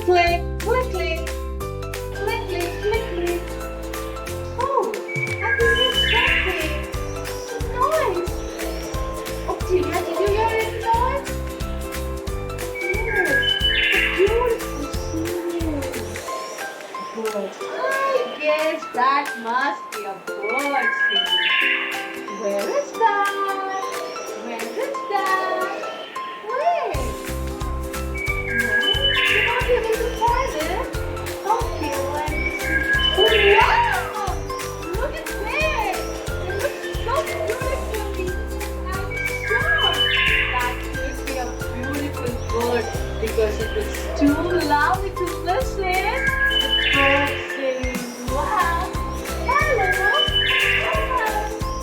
Click, click, click. Click, click, click, click. Oh, I think it's something. Some noise. Oh, Tina, did you hear any noise? Yes, a beautiful singing. Good. I guess that must be a bird singing. Where is that? Where is that? Wait. No, you're not able to find it. Okay, let me see. Wow! Look at this. It looks so beautiful. I'm sure that could be a beautiful bird because it was too lovely to listen. The bird sing. Wow. Hello. Hello.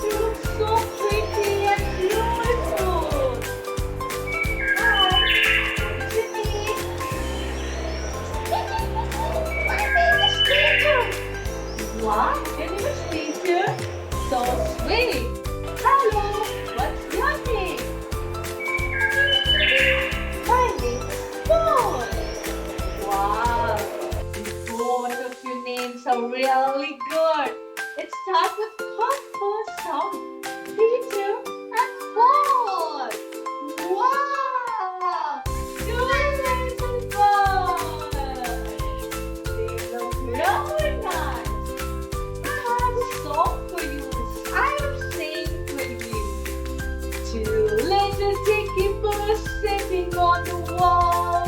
You look so pretty and beautiful. Hi. What do you need? My name is Teacher. Wow, your name is Teacher? So sweet. Hello. What's your name? My name is Paul. Wow. Both of your names are really good. It starts with Papa sound. Peter and Paul. Wow. Good little boys. They look really nice. I have a song for you. I am singing for you. Two little Dicky birds sitting on the wall.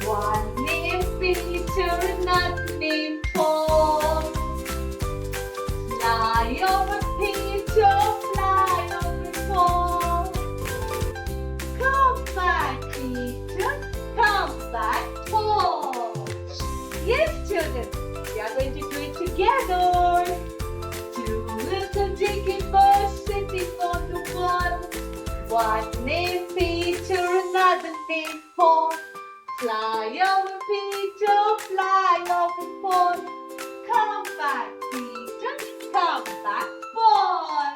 One named Peter, another named Paul. Fly over Peter, fly over Paul. Come back, Peter, come back, Paul. Yes, children, we are going to do it together. Two little Dicky birds sitting on the wall. One named Peter, another named Paul. Fly over Peter, fly over Paul. Come back, Peter, come back, Paul.